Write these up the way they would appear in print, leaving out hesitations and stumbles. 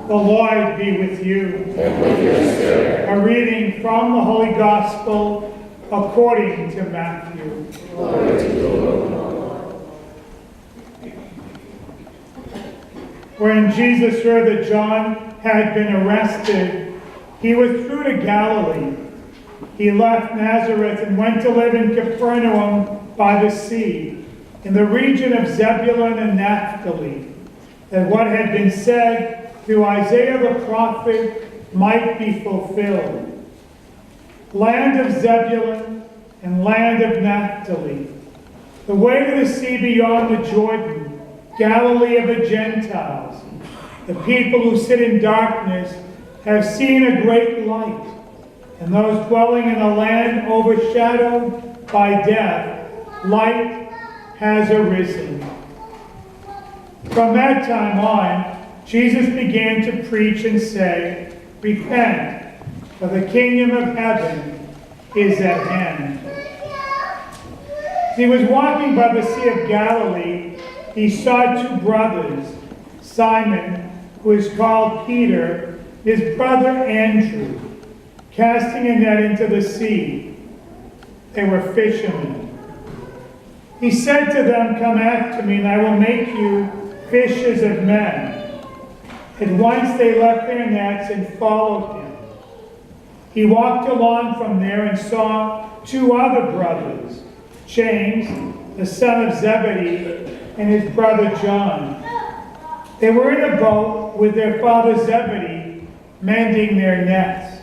The Lord be with you. And with your spirit. A reading from the Holy Gospel according to Matthew. Glory to you, Lord. When Jesus heard that John had been arrested, he withdrew to Galilee. He left Nazareth and went to live in Capernaum by the sea, in the region of Zebulun and Naphtali, that what had been said through Isaiah the prophet might be fulfilled. Land of Zebulun and land of Naphtali, the way to the sea beyond the Jordan, Galilee of the Gentiles. The people who sit in darkness have seen a great light, and those dwelling in a land overshadowed by death, light has arisen. From that time on, Jesus began to preach and say, "Repent, for the kingdom of heaven is at hand." As he was walking by the Sea of Galilee, he saw two brothers, Simon, who is called Peter, his brother Andrew, casting a net into the sea. They were fishermen. He said to them, "Come after me, and I will make you fishers of men." At once they left their nets and followed him. He walked along from there and saw two other brothers, James, the son of Zebedee, and his brother John. They were in a boat with their father Zebedee, mending their nets.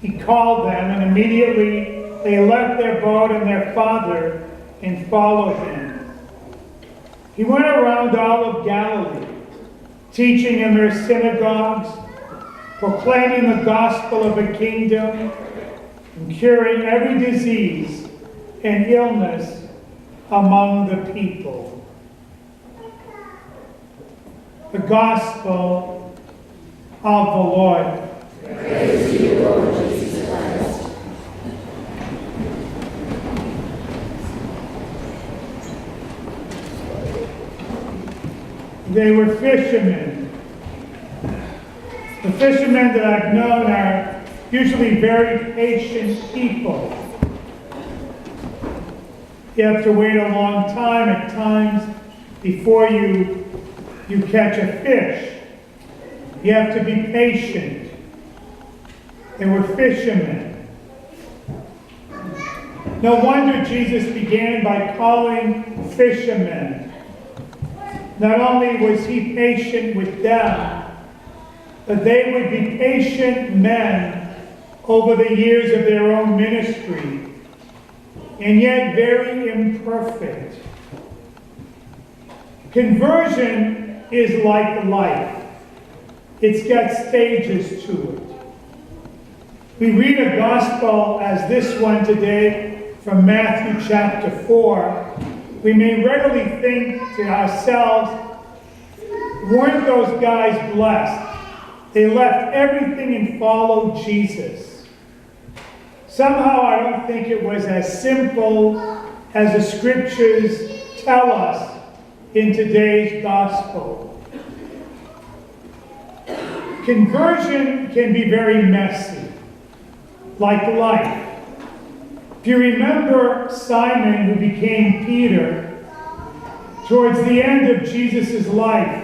He called them, and immediately they left their boat and their father and followed him. He went around all of Galilee, teaching in their synagogues, proclaiming the gospel of the kingdom, and curing every disease and illness among the people. The gospel of the Lord. Praise to you, Lord Jesus Christ. They were fishermen. The fishermen that I've known are usually very patient people. You have to wait a long time at times before you catch a fish. You have to be patient. They were fishermen. No wonder Jesus began by calling fishermen. Not only was he patient with them, but they would be patient men over the years of their own ministry, and yet very imperfect. Conversion is like life. It's got stages to it. We read a gospel as this one today from Matthew chapter 4. We may readily think to ourselves, weren't those guys blessed? They left everything and followed Jesus. Somehow I don't think it was as simple as the scriptures tell us in today's gospel. Conversion can be very messy, like life. If you remember Simon, who became Peter, towards the end of Jesus' life,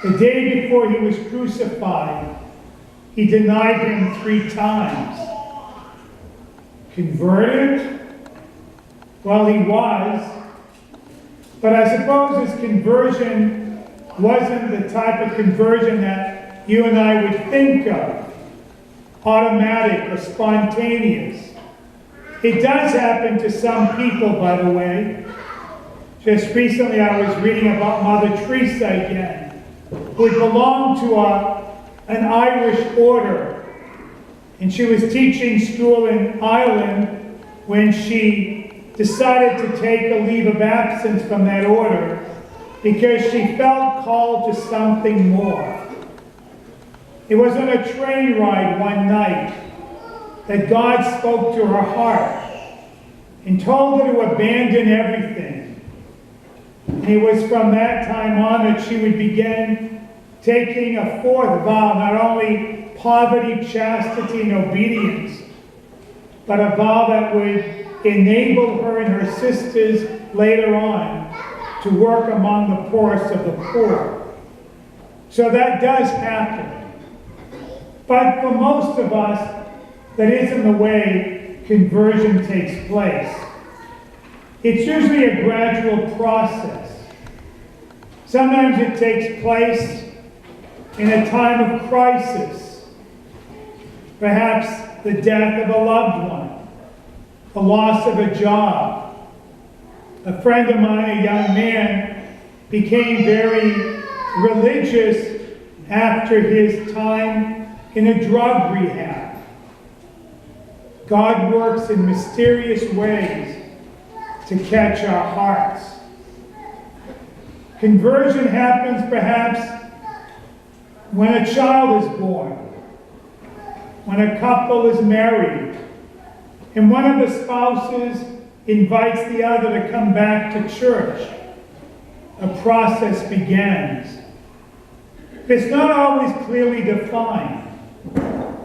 the day before he was crucified, he denied him 3 times. Converted? Well, he was. But I suppose his conversion wasn't the type of conversion that you and I would think of. Automatic or spontaneous. It does happen to some people, by the way. Just recently I was reading about Mother Teresa again, who belonged to an Irish order. And she was teaching school in Ireland when she decided to take a leave of absence from that order because she felt called to something more. It was on a train ride one night that God spoke to her heart and told her to abandon everything. And it was from that time on that she would begin taking a fourth vow, not only poverty, chastity, and obedience, but a vow that would enable her and her sisters later on to work among the poorest of the poor. So that does happen. But for most of us, that isn't the way conversion takes place. It's usually a gradual process. Sometimes it takes place in a time of crisis, perhaps the death of a loved one, the loss of a job. A friend of mine, a young man, became very religious after his time in a drug rehab. God works in mysterious ways to catch our hearts. Conversion happens perhaps when a child is born, when a couple is married, and one of the spouses invites the other to come back to church. A process begins. It's not always clearly defined.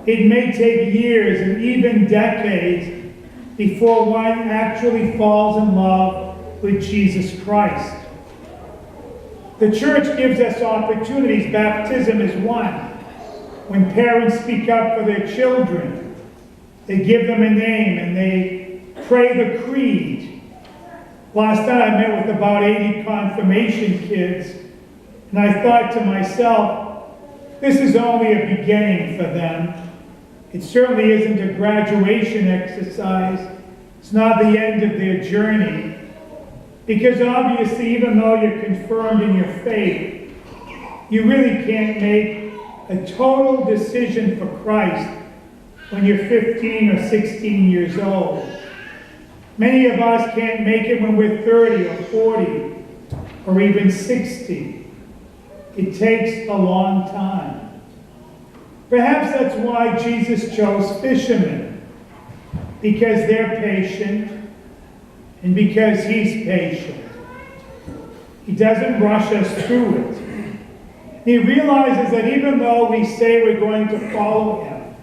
It may take years and even decades before one actually falls in love with Jesus Christ. The church gives us opportunities. Baptism is one. When parents speak up for their children, they give them a name and they pray the creed. Last night I met with about 80 confirmation kids, and I thought to myself, this is only a beginning for them. It certainly isn't a graduation exercise. It's not the end of their journey. Because obviously, even though you're confirmed in your faith, you really can't make a total decision for Christ when you're 15 or 16 years old. Many of us can't make it when we're 30 or 40 or even 60. It takes a long time. Perhaps that's why Jesus chose fishermen, because they're patient and because he's patient. He doesn't rush us through it. He realizes that even though we say we're going to follow him,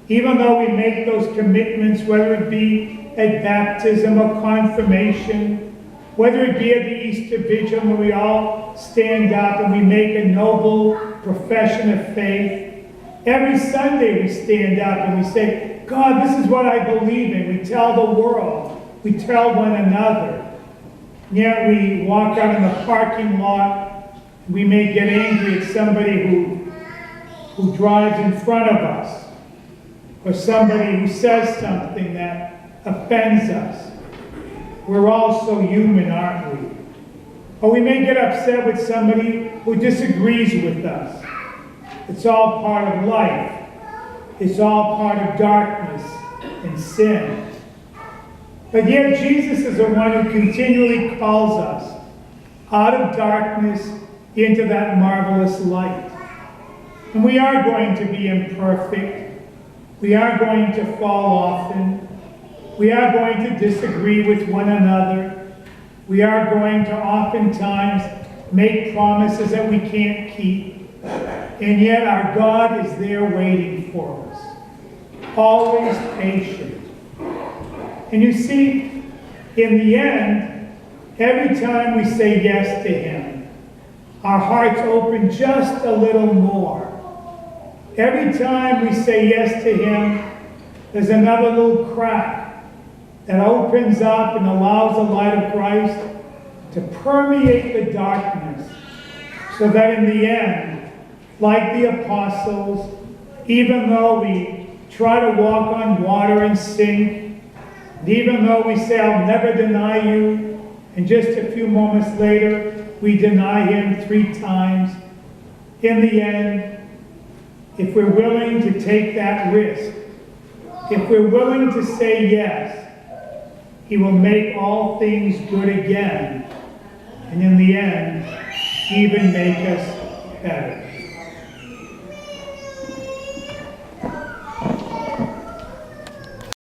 even though we make those commitments, whether it be at baptism or confirmation, whether it be at the Easter Vigil when we all stand up and we make a noble profession of faith, every Sunday we stand up and we say, God, this is what I believe in. We tell the world. We tell one another. Yet we walk out in the parking lot. We may get angry at somebody who drives in front of us, or somebody who says something that offends us. We're all so human, aren't we? Or we may get upset with somebody who disagrees with us. It's all part of life. It's all part of darkness and sin. But yet Jesus is the one who continually calls us out of darkness into that marvelous light. And we are going to be imperfect. We are going to fall often. We are going to disagree with one another. We are going to oftentimes make promises that we can't keep. And yet our God is there waiting for us. Always patient. And you see, in the end, every time we say yes to him, our hearts open just a little more. Every time we say yes to him, there's another little crack that opens up and allows the light of Christ to permeate the darkness, so that in the end, like the apostles, even though we try to walk on water and sink, and even though we say, I'll never deny you, and just a few moments later, we deny him 3 times, in the end, if we're willing to take that risk, if we're willing to say yes, he will make all things good again, and in the end, even make us better.